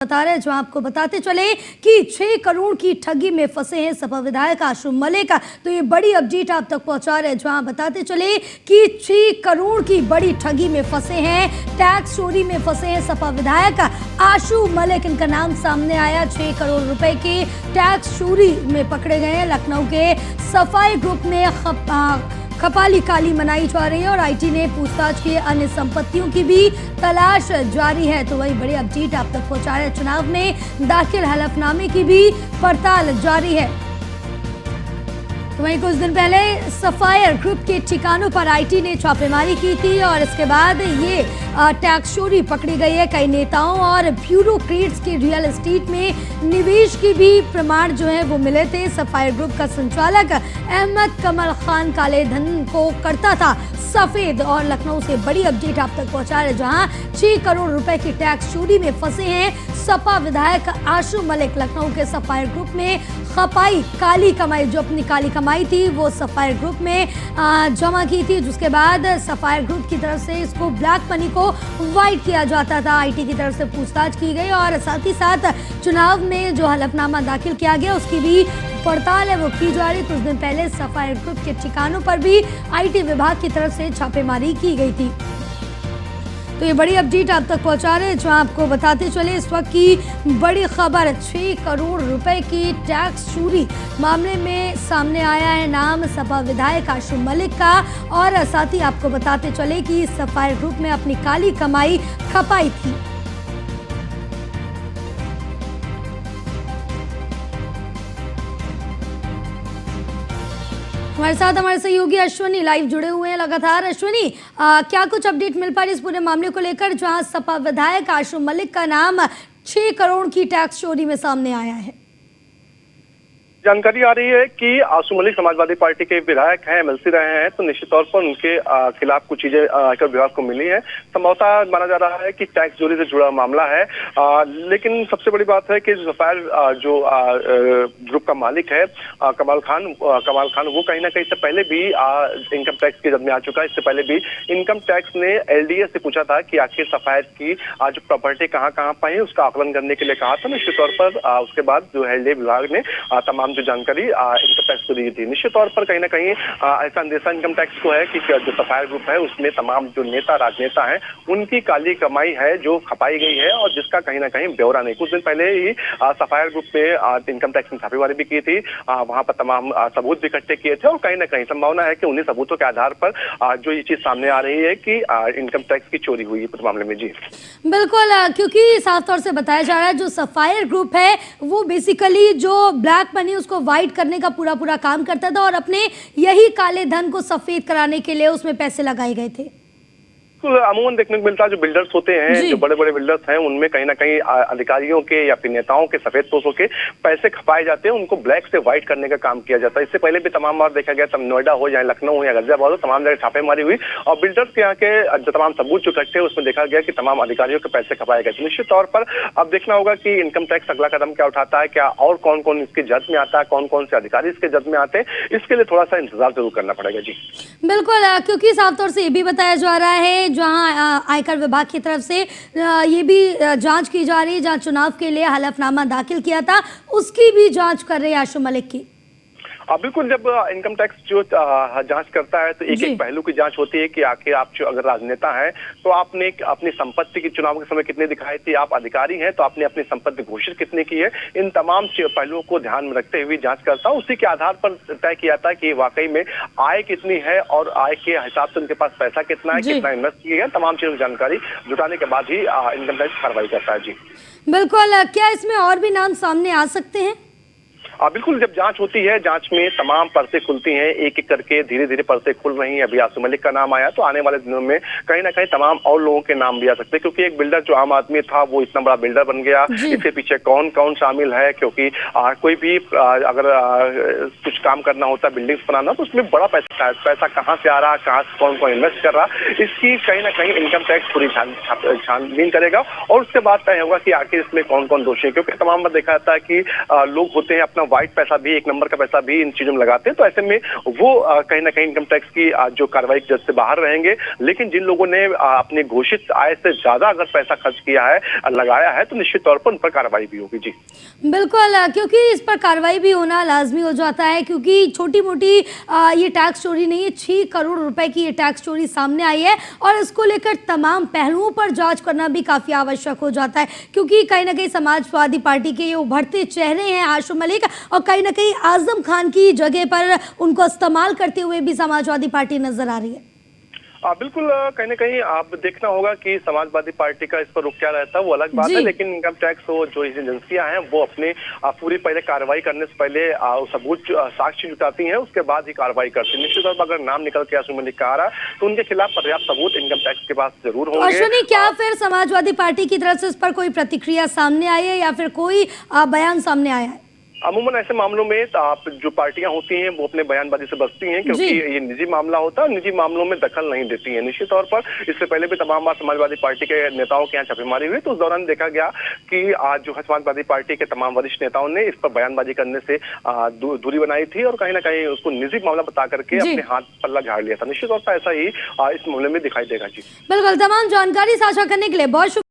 बता रहे हैं, जो आपको बताते चले कि 6 करोड़ की ठगी में फंसे हैं सपा विधायक आशु मलिक। तो ये बड़ी अपडेट आप तक पहुंचा रहे हैं, जहां बताते चले कि 6 करोड़ की बड़ी ठगी में फंसे हैं, टैक्स चोरी में फंसे हैं सपा विधायक आशु मलिक। इनका नाम सामने आया। 6 करोड़ रुपए के टैक्स चोरी में पकड़े गए हैं। लखनऊ के सफाई ग्रुप में खपाली काली मनाई जा रही है और आईटी ने पूछताछ की। अन्य संपत्तियों की भी तलाश जारी है। तो वही बड़ी अपडेट आप तक पहुंचा रहे हैं। चुनाव में दाखिल हलफनामे की भी पड़ताल जारी है। तो वहीं कुछ दिन पहले सफायर ग्रुप के ठिकानों पर आईटी ने छापेमारी की थी और इसके बाद ये टैक्स चोरी पकड़ी गई है। कई नेताओं और ब्यूरोक्रेट्स के रियल एस्टेट में निवेश की भी प्रमाण जो है वो मिले थे। सफायर ग्रुप का संचालक अहमद कमल खान काले धन को करता था सफेद। और लखनऊ से बड़ी अपडेट आप तक पहुंचा रहे, जहां 6 करोड़ रुपए की टैक्स चोरी में फंसे हैं सपा विधायक आशु मलिक। लखनऊ के सफायर ग्रुप में खपाई काली कमाई, जो अपनी काली कमाई थी वो सफायर ग्रुप में जमा की थी, जिसके बाद सफायर ग्रुप की तरफ से इसको ब्लैक मनी को वाइट किया जाता था। आईटी की तरफ से पूछताछ की गई और साथ ही साथ चुनाव में जो हलफनामा दाखिल किया गया उसकी भी पड़ताल है वो की जा रही। कुछ दिन पहले सफायर ग्रुप के ठिकानों पर भी आईटी विभाग की तरफ से छापेमारी की गई थी। तो ये बड़ी अपडेट आप तक पहुंचा रहे हैं, जो आपको बताते चले इस वक्त की बड़ी खबर। 6 करोड़ रुपए की टैक्स चोरी मामले में सामने आया है नाम सपा विधायक आशु मलिक का। और साथ ही आपको बताते चले कि सफायर ग्रुप में अपनी काली कमाई खपाई थी। हमारे साथ हमारे सहयोगी अश्विनी लाइव जुड़े हुए हैं लगातार। अश्विनी, क्या कुछ अपडेट मिल पा रही इस पूरे मामले को लेकर, जहां सपा विधायक आशु मलिक का नाम 6 करोड़ की टैक्स चोरी में सामने आया है? जानकारी आ रही है कि आशु मलिक समाजवादी पार्टी के विधायक हैं, एमएलसी रहे हैं, तो निश्चित तौर पर उनके खिलाफ कुछ चीजें आयकर विभाग को मिली है। संभवतः माना जा रहा है कि टैक्स चोरी से जुड़ा मामला है। लेकिन सबसे बड़ी बात है कि सफायर जो ग्रुप का मालिक है कमाल खान, वो कहीं ना कहीं से पहले भी इनकम टैक्स की जद में आ चुका है। इससे पहले भी इनकम टैक्स ने एलडीए से पूछा था कि आखिर सफायर की जो प्रॉपर्टी कहाँ कहाँ पाई है उसका आकलन करने के लिए कहा था। निश्चित तौर पर उसके बाद जो एलडीए विभाग ने तमाम जो जानकारी इनकम टैक्स को दी थी। निश्चित तौर पर कहीं ना कहीं ऐसा अंदेशा इनकम टैक्स को है कि जो सफायर ग्रुप है उसमें तमाम जो नेता राजनेता हैं उनकी काली कमाई है जो खपाई गई है और जिसका कहीं ना कहीं ब्यौरा नहीं। कुछ दिन पहले ही सफायर ग्रुप में इनकम टैक्स ने छापेमारी भी की थी, वहां पर तमाम सबूत भी इकट्ठे किए थे और कहीं ना कहीं संभावना है कि उन्हीं सबूतों के आधार पर जो ये चीज सामने आ रही है कि इनकम टैक्स की चोरी हुई है मामले में। जी बिल्कुल, क्योंकि साफ तौर से बताया जा रहा है जो सफायर ग्रुप है वो बेसिकली जो ब्लैक मनी उसको वाइट करने का पूरा काम करता था और अपने यही काले धन को सफेद कराने के लिए उसमें पैसे लगाए गए थे। अमूमन देखने को मिलता है जो बिल्डर्स होते हैं, जो बड़े बड़े बिल्डर्स हैं, उनमें कहीं ना कहीं अधिकारियों के या फिर नेताओं के सफेद पोषों के पैसे खपाए जाते हैं, उनको ब्लैक से व्हाइट करने का काम किया जाता है। इससे पहले भी तमाम बार देखा गया, तब नोएडा हो या लखनऊ हो या गाजियाबाद हो, तमाम जगह छापेमारी हुई और बिल्डर्स के यहाँ के जो तमाम सबूत जो इकट्ठे उसमें देखा गया कि तमाम अधिकारियों के पैसे खपाए गए। निश्चित तौर पर अब देखना होगा कि इनकम टैक्स अगला कदम क्या उठाता है, क्या और कौन कौन इसके जद में आता है, कौन कौन से अधिकारी इसके जद में आते हैं, इसके लिए थोड़ा सा इंतजार जरूर करना पड़ेगा। जी बिल्कुल, क्योंकि साफ तौर से ये भी बताया जा रहा है जहां आयकर विभाग की तरफ से ये भी जांच की जा रही है, जहां चुनाव के लिए हलफनामा दाखिल किया था उसकी भी जांच कर रहे हैं आशु मलिक की। बिल्कुल, जब इनकम टैक्स जो जांच करता है तो एक पहलू की जांच होती है कि आखिर आप जो अगर राजनेता हैं तो आपने अपनी संपत्ति की चुनाव के समय कितने दिखाई थी, आप अधिकारी हैं तो आपने अपनी संपत्ति घोषित कितने की है। इन तमाम पहलुओं को ध्यान में रखते हुए जांच करता है। उसी के आधार पर तय किया जाता है कि वाकई में आय कितनी है और आय के हिसाब से उनके पास पैसा कितना है, कितना इन्वेस्ट किया है, तमाम चीजों की जानकारी जुटाने के बाद ही इनकम टैक्स कार्रवाई करता है। जी बिल्कुल, क्या इसमें और भी नाम सामने आ सकते हैं? बिल्कुल, जब जांच होती है, जांच में तमाम परतें खुलती हैं, एक एक करके धीरे धीरे परतें खुल रही हैं। अभी आशु मलिक का नाम आया तो आने वाले दिनों में कहीं ना कहीं तमाम और लोगों के नाम भी आ सकते हैं, क्योंकि एक बिल्डर जो आम आदमी था वो इतना बड़ा बिल्डर बन गया। इसके पीछे कौन कौन शामिल है, क्योंकि कोई भी अगर कुछ काम करना होता है, बिल्डिंग्स बनाना, तो उसमें बड़ा पैसा कहाँ से आ रहा, कहाँ से कौन कौन इन्वेस्ट कर रहा, इसकी कहीं ना कहीं इनकम टैक्स पूरी छानबीन करेगा और उसके बाद तय होगा कि आखिर इसमें कौन कौन दोषी है। क्योंकि तमाम बार देखा जाता है कि लोग होते हैं अपना व्हाइट पैसा भी, एक नंबर का पैसा भी इन चीजों में लगाते हैं। तो ऐसे में वो कहीं ना कहीं इनकम टैक्स की जो कार्रवाई जज से बाहर रहेंगे। लेकिन जिन लोगों ने अपने घोषित आय से ज्यादा अगर पैसा खर्च किया है, लगाया है, तो निश्चित तौर पर उन पर कार्रवाई भी होगी। जी बिल्कुल, क्योंकि इस पर कार्रवाई भी होना लाजमी हो जाता है, क्योंकि छोटी मोटी ये टैक्स चोरी नहीं है, 6 करोड़ रुपए की ये टैक्स चोरी सामने आई है और इसको लेकर तमाम पहलुओं पर जांच करना भी काफ़ी आवश्यक हो जाता है, क्योंकि कहीं ना कहीं समाजवादी पार्टी के ये उभरते चेहरे हैं आशु मलिक, और कहीं ना कहीं आजम खान की जगह पर उनको इस्तेमाल करते हुए भी समाजवादी पार्टी नजर आ रही है। बिल्कुल, कहीं ना कहीं आप देखना होगा कि समाजवादी पार्टी का इस पर रुख क्या रहता है, वो अलग बात है। लेकिन इनकम टैक्स हो जो एजेंसियां हैं वो अपने पूरी पहले कार्रवाई करने से पहले सबूत साक्ष्य जुटाती हैं, उसके बाद ही कार्रवाई करती है। निश्चित तौर पर अगर नाम निकल के आशु मलिक का आ रहा तो उनके खिलाफ पर्याप्त सबूत इनकम टैक्स के पास जरूर होंगे। अश्विनी, क्या फिर समाजवादी पार्टी की तरफ से इस पर कोई प्रतिक्रिया सामने आई है या फिर कोई बयान सामने आया है? अमूमन ऐसे मामलों में आप जो पार्टियां होती हैं वो अपने बयानबाजी से बचती हैं, क्योंकि ये निजी मामला होता है, निजी मामलों में दखल नहीं देती हैं। निश्चित तौर पर इससे पहले भी तमाम बार समाजवादी पार्टी के नेताओं के यहाँ छापेमारी हुई, तो उस दौरान देखा गया कि आज जो है समाजवादी पार्टी के तमाम वरिष्ठ नेताओं ने इस पर बयानबाजी करने से दूरी बनाई थी और कहीं ना कहीं उसको निजी मामला बता करके अपने हाथ पल्ला झाड़ लिया था। निश्चित तौर पर ऐसा ही इस मामले में दिखाई देगा। जी बिल्कुल, तमाम जानकारी साझा करने के लिए बहुत